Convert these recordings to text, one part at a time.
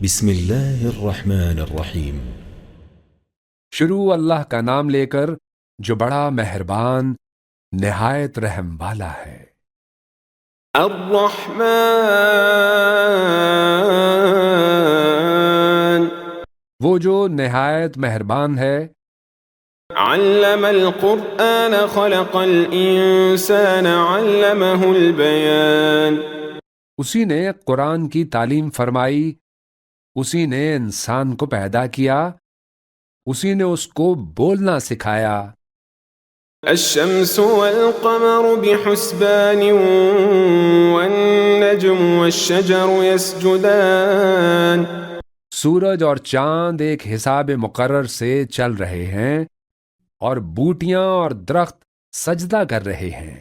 بسم اللہ الرحمن الرحیم۔ شروع اللہ کا نام لے کر جو بڑا مہربان نہایت رحم والا ہے۔ الرحمن وہ جو نہایت مہربان ہے۔ علم القرآن خلق الانسان علمہ البیان اسی نے قرآن کی تعلیم فرمائی، اسی نے انسان کو پیدا کیا، اسی نے اس کو بولنا سکھایا۔ الشمس والقمر بحسبان والنجم والشجر يسجدان سورج اور چاند ایک حساب مقرر سے چل رہے ہیں، اور بوٹیاں اور درخت سجدہ کر رہے ہیں۔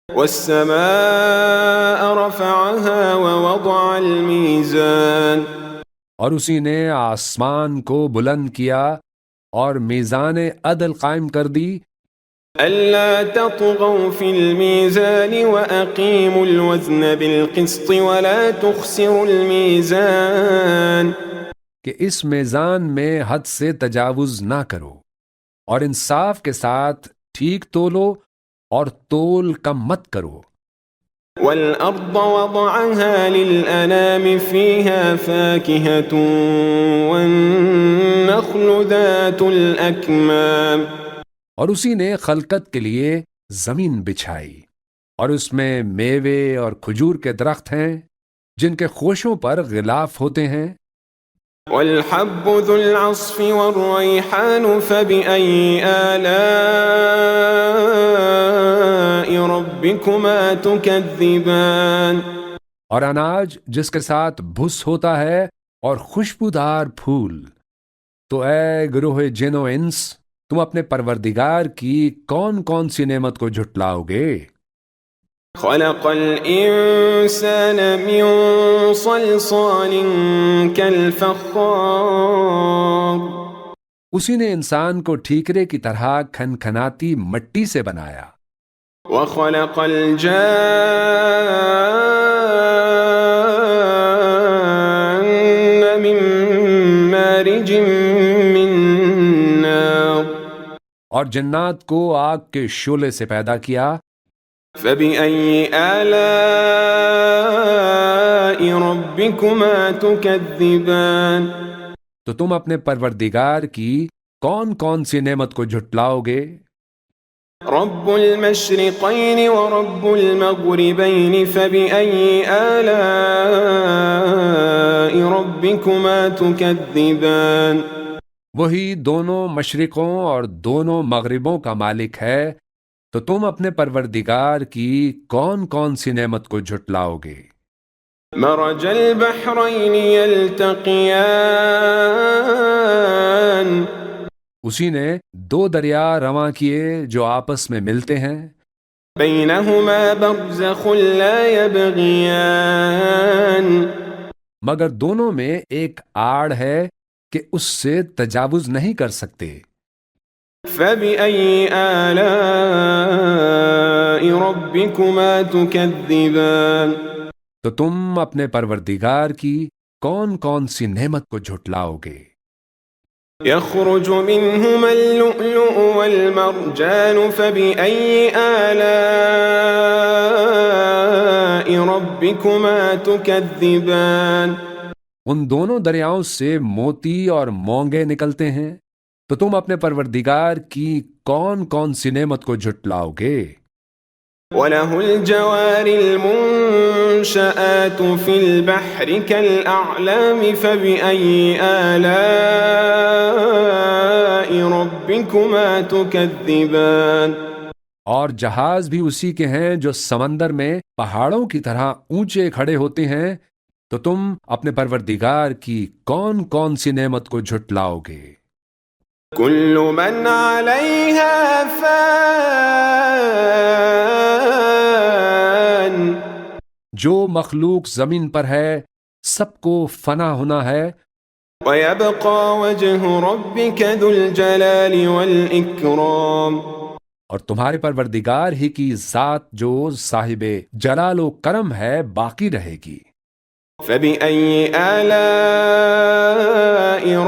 والسماء رفعها ووضع الميزان اور اسی نے آسمان کو بلند کیا اور میزان عدل قائم کر دی۔ ألا تطغوا في الميزان وأقيموا الوزن بالقسط ولا تخسروا الميزان کہ اس میزان میں حد سے تجاوز نہ کرو، اور انصاف کے ساتھ ٹھیک تولو اور تول کم مت کرو۔ والأرض وضعها للأنام فيها فاكهة والنخل ذات الأكمام اور اسی نے خلقت کے لیے زمین بچھائی، اور اس میں میوے اور کھجور کے درخت ہیں جن کے خوشوں پر غلاف ہوتے ہیں۔ والحب ذو العصف والريحان فبأي آلاء ربكما تكذبان اور اناج جس کے ساتھ بھس ہوتا ہے اور خوشبودار پھول۔ تو اے گروہ جن و انس، تم اپنے پروردگار کی کون کون سی نعمت کو جھٹلاؤ گے؟ خلق الإنسان من صلصال كالفخار اسی نے انسان کو ٹھیکرے کی طرح کھنکھناتی مٹی سے بنایا۔ وخلق الجان من مارج من نار اور جنات کو آگ کے شعلے سے پیدا کیا۔ فبأي آلاء ربكما تكذبان تو تم اپنے پروردگار کی کون کون سی نعمت کو جھٹلاؤ گے؟ رب المشرقين ورب المغربين فبأي آلاء ربكما تكذبان وہی دونوں مشرقوں اور دونوں مغربوں کا مالک ہے، تو تم اپنے پروردگار کی کون کون سی نعمت کو جھٹلاؤ گے؟ مرج البحرين يلتقيان اسی نے دو دریا رواں کیے جو آپس میں ملتے ہیں، بينهما برزخ لا يبغيان مگر دونوں میں ایک آڑ ہے کہ اس سے تجاوز نہیں کر سکتے۔ فبأي آلاء ربكما تكذبان تو تم اپنے پروردگار کی کون کون سی نعمت کو جھٹلاؤ گے؟ يخرج منهما اللؤلؤ والمرجان فبأي آلاء ربكما تكذبان ان دونوں دریاؤں سے موتی اور مونگے نکلتے ہیں، تو تم اپنے پروردگار کی کون کون سی نعمت کو جھٹلاؤ گے؟ وله الجوار المنشآت في البحر كالأعلام فبأي آلاء ربكما تكذبان اور جہاز بھی اسی کے ہیں جو سمندر میں پہاڑوں کی طرح اونچے کھڑے ہوتے ہیں، تو تم اپنے پروردگار کی کون کون سی نعمت کو جھٹلاؤ گے؟ كل من عليها فان جو مخلوق زمین پر ہے سب کو فنا ہونا ہے، ويبقى وجه ربك ذو الجلال والإكرام اور تمہارے پروردگار ہی کی ذات جو صاحب جلال و کرم ہے باقی رہے گی۔ فبأي آلاء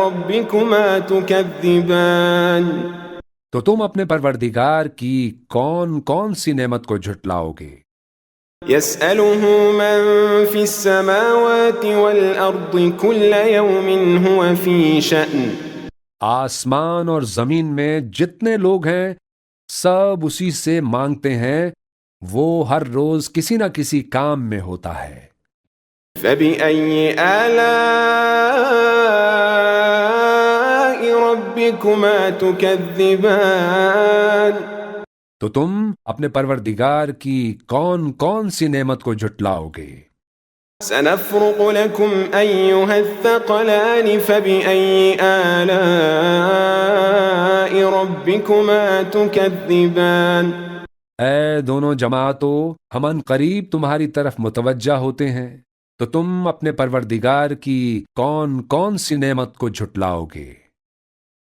ربكما تكذبان تو تم اپنے پروردگار کی کون کون سی نعمت کو جھٹلاؤ گے؟ يسأله من في السماوات والأرض كل يوم هو في شأن آسمان اور زمین میں جتنے لوگ ہیں سب اسی سے مانگتے ہیں، وہ ہر روز کسی نہ کسی کام میں ہوتا ہے۔ فبأي آلاء ربكما تكذبان تو تم اپنے پروردگار کی کون کون سی نعمت کو جھٹلاؤ گے؟ سنفرغ لكم أيها الثقلان فبأي آلاء ربكما تكذبان اے دونوں جماعتوں، ہم ان قریب تمہاری طرف متوجہ ہوتے ہیں، تو تم اپنے پروردگار کی کون کون سی نعمت کو جھٹلاؤ گے؟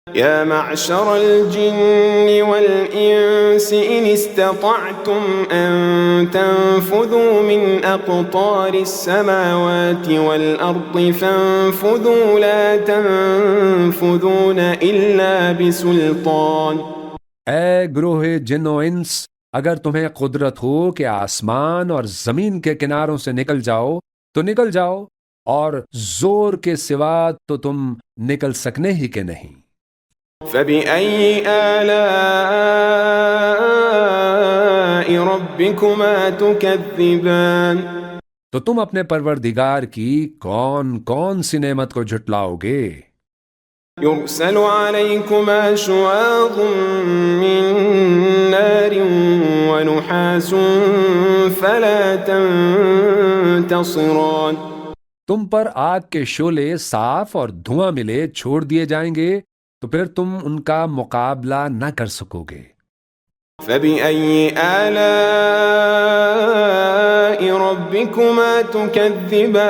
يا معشر الجن والإنس إن استطعتم أن تنفذوا من أقطار السماوات والأرض فانفذوا لا تنفذون إلا بسلطان اے گروہ جن و انس، اگر تمہیں قدرت ہو کہ آسمان اور زمین کے کناروں سے نکل جاؤ تو نکل جاؤ، اور زور کے سوا تو تم نکل سکنے ہی کے نہیں۔ فبأي آلاء ربكما تكذبان تو تم اپنے پروردگار کی کون کون سی نعمت کو جھٹلاؤ گے؟ يرسل عليكما شواظ من نار ونحاس فلا تنتصران تم پر آگ کے شعلے صاف اور دھواں ملے چھوڑ دیے جائیں گے تو پھر تم ان کا مقابلہ نہ کر سکو گے۔ فبأي آلاء ربكما تكذبان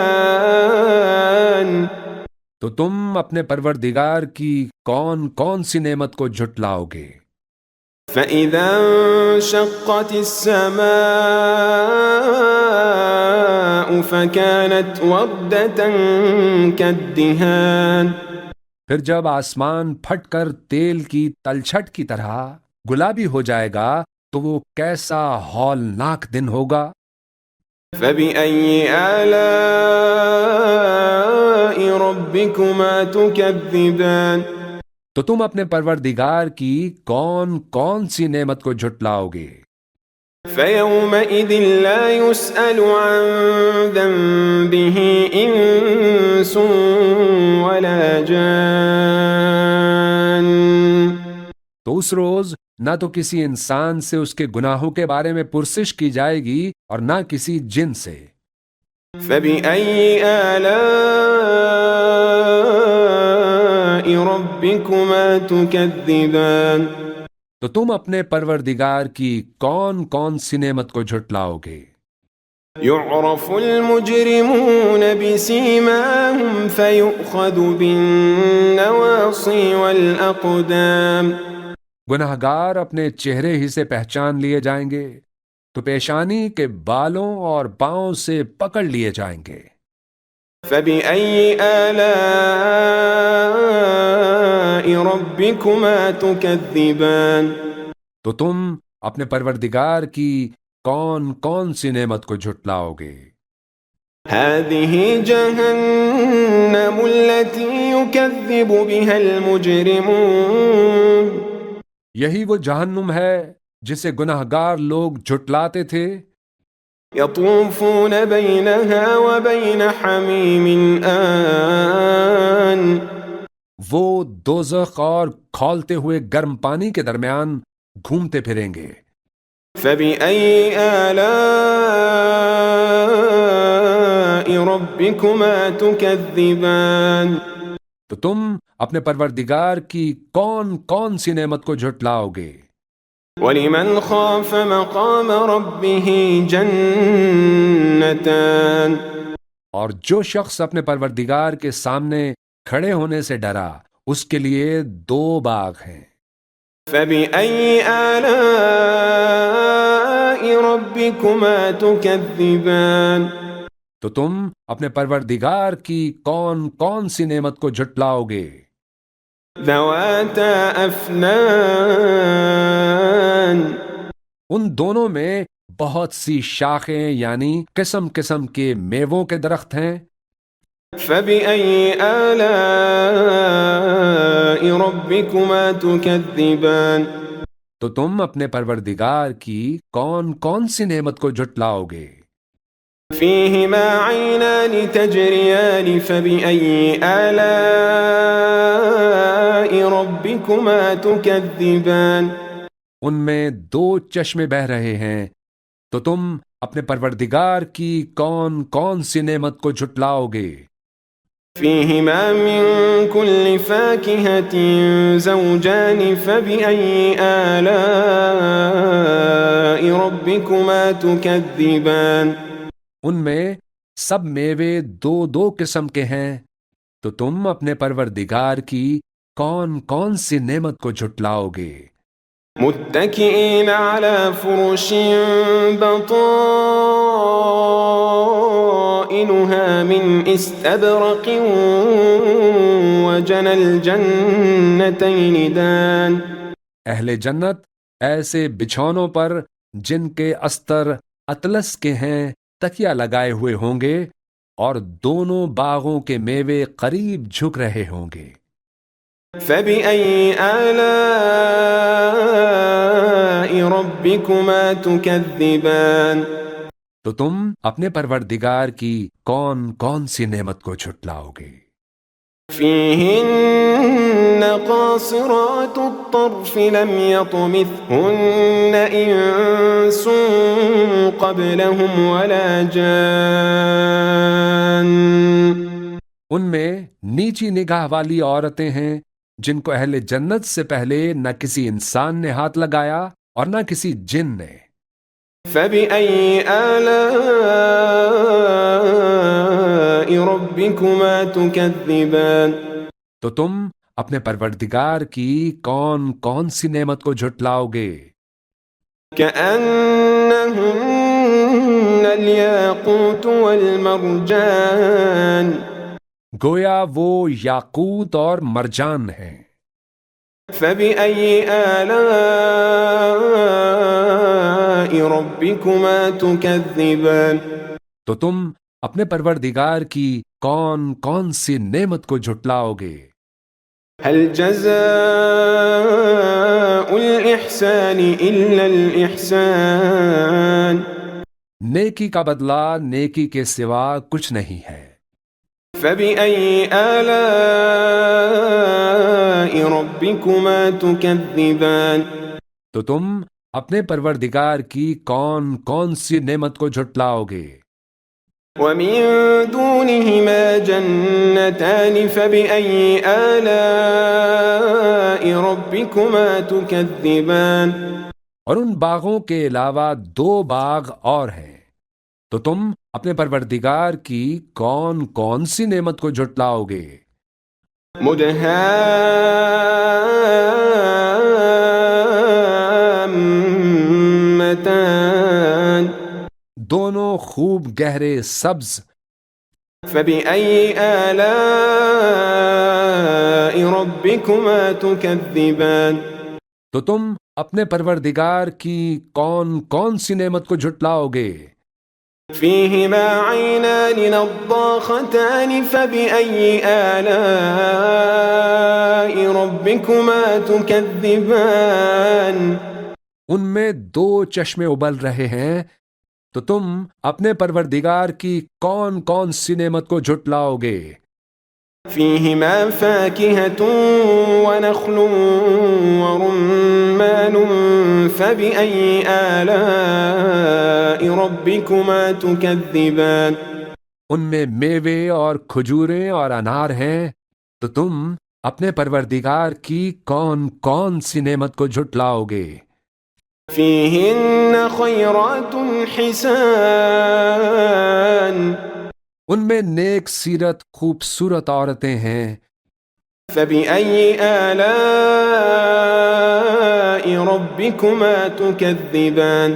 تو تم اپنے پروردگار کی کون کون سی نعمت کو جھٹلاؤ گے؟ فإذا انشقت السماء فكانت وردة كالدهان پھر جب آسمان پھٹ کر تیل کی تلچھٹ کی طرح گلابی ہو جائے گا تو وہ کیسا ہولناک دن ہوگا۔ فبأي آلاء ربكما تكذبان تو تم اپنے پروردگار کی کون کون سی نعمت کو جھٹلاؤ گے؟ فيومئذ لا يسأل عن ذنبه إنس ولا جان تو اس روز نہ تو کسی انسان سے اس کے گناہوں کے بارے میں پرسش کی جائے گی اور نہ کسی جن سے۔ فبأي آلاء ربكما تكذبان تو تم اپنے پروردگار کی کون کون سی نعمت کو جھٹلاؤ گے؟ يعرف المجرمون بسيماهم فيؤخذ بالنواصي والأقدام گناہگار اپنے چہرے ہی سے پہچان لیے جائیں گے تو پیشانی کے بالوں اور پاؤں سے پکڑ لیے جائیں گے۔ فبأي آلاء ربكما تكذبان تو تم اپنے پروردگار کی کون کون سی نعمت کو جھٹلاؤ گے؟ هذه جهنم التي يكذب بها المجرمون یہی وہ جہنم ہے جسے گناہگار لوگ جھٹلاتے تھے۔ يطوفون بينها وبين حميم آن وہ دوزخ اور کھولتے ہوئے گرم پانی کے درمیان گھومتے پھریں گے۔ فبأي آلاء ربكما تكذبان تو تم اپنے پروردگار کی کون کون سی نعمت کو جھٹلاؤ گے؟ ولمن خاف مقام ربه جنتان اور جو شخص اپنے پروردگار کے سامنے کھڑے ہونے سے ڈرا اس کے لیے 2 باغ ہیں۔ فبأي آلاء ربكما تكذبان تو تم اپنے پروردگار کی کون کون سی نعمت کو جھٹلاؤ گے؟ ذواتا افنان ان دونوں میں بہت سی شاخیں یعنی قسم قسم کے میووں کے درخت ہیں۔ فبأي آلاء ربكما تكذبان تو تم اپنے پروردگار کی کون کون سی نعمت کو جھٹلاؤ گے؟ فيهما عينان تجريان فبأي آلاء ربكما تكذبان ان میں دو چشمے بہہ رہے ہیں، تو تم اپنے پروردگار کی کون کون سی نعمت کو جھٹلاؤ گے؟ فيهما من كل فاكهة زوجان فبأي آلاء ربكما تكذبان ان میں سب میوے دو دو قسم کے ہیں، تو تم اپنے پروردگار کی کون کون سی نعمت کو جھٹلاؤ گے؟ متكئين على فرش بطائنها من استبرق وجنى الجنتين دان اہل جنت ایسے بچھونوں پر جن کے استر اطلس کے ہیں تکیہ لگائے ہوئے ہوں گے، اور دونوں باغوں کے میوے قریب جھک رہے ہوں گے۔ فبأي آلاء ربكما تكذبان تو تم اپنے پروردگار کی کون کون سی نعمت کو جھٹلاؤ گے؟ فيهن قاصرات الطرف لم يطمثهن إنس قبلهم ولا جان ان میں نیچی نگاہ والی عورتیں ہیں جن کو اہل جنت سے پہلے نہ کسی انسان نے ہاتھ لگایا اور نہ کسی جن نے۔ فبأي آلاء ربكما تكذبان تو تم اپنے پروردگار کی کون کون سی نعمت کو جھٹلاؤ گے؟ كأنهن الياقوت والمرجان گویا وہ یاقوت اور مرجان ہیں۔ فبأي آلاء ربكما تكذبان تو تم اپنے پروردگار کی کون کون سی نعمت کو جھٹلاؤ گے؟ هل جزاء الإحسان إلا الإحسان نیکی کا بدلہ نیکی کے سوا کچھ نہیں ہے۔ فبأي آلاء ربكما تكذبان تو تم اپنے پروردگار کی کون کون سی نعمت کو جھٹلاؤ گے؟ ومن دونهما جنتان فبأي آلاء ربكما تكذبان اور ان باغوں کے علاوہ دو باغ اور ہیں، تو تم اپنے پروردگار کی کون کون سی نعمت کو جھٹلاؤ گے؟ مدهامتان دونوں خوب گہرے سبز۔ فبأي آلاء ربكما تكذبان تو تم اپنے پروردگار کی کون کون سی نعمت کو جھٹلاؤ گے؟ فيهما عينان نضاختان فبأي آلاء ربكما تكذبان ان میں دو چشمے ابل رہے ہیں، تو تم اپنے پروردگار کی کون کون سی نعمت کو جھٹلاؤ گے؟ فيهما فاكهة ونخل ورمان فبأي آلاء ربكما تكذبان ان میں میوے اور کھجوریں اور انار ہیں، تو تم اپنے پروردگار کی کون کون سی نعمت کو جھٹلاؤ گے؟ فيهن خيرات حسان ان میں نیک سیرت خوبصورت عورتیں ہیں۔ فبأي آلاء ربكما تكذبان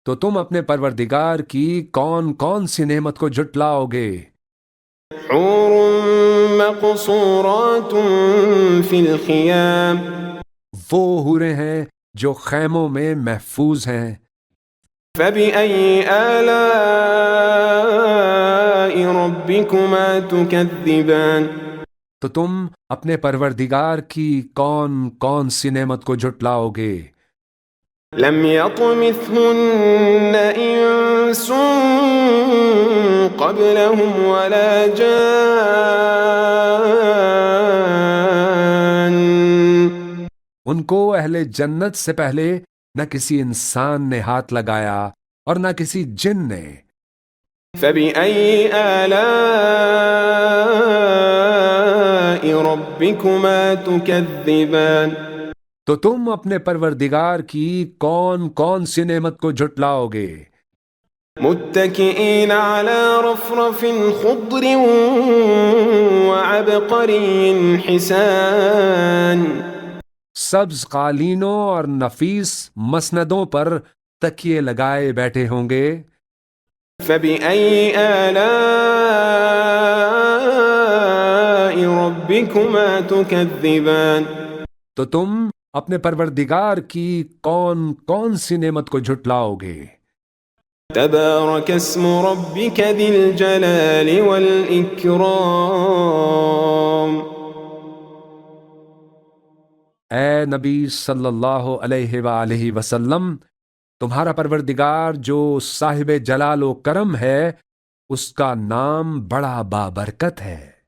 تو تم اپنے پروردگار کی کون کون سی نعمت کو جھٹلاؤ گے؟ حور مقصورات في الخيام وہ حوریں ہیں جو خیموں میں محفوظ ہیں۔ فبأي آلاء ربكما تكذبان تو تم اپنے پروردگار کی کون کون سی نعمت کو جھٹلاؤ گے؟ لم يطمثهن إنس قبلهم ولا جان ان کو اہل جنت سے پہلے نہ کسی انسان نے ہاتھ لگایا اور نہ کسی جن نے۔ فبأي آلاء ربكما تكذبان تو تم اپنے پروردگار کی کون کون سی نعمت کو جھٹلاؤ گے؟ متكئين على رفرف خضر وعبقري حسان سبز قالینوں اور نفیس مسندوں پر تکیے لگائے بیٹھے ہوں گے۔ فبأي آلاء ربكما تكذبان تو تم اپنے پروردگار کی کون کون سی نعمت کو جھٹلاؤ گے؟ تبارك اسم ربك ذي الجلال والإكرام اے نبی صلی اللہ علیہ وآلہ وسلم، تمہارا پروردگار جو صاحب جلال و کرم ہے، اس کا نام بڑا بابرکت ہے۔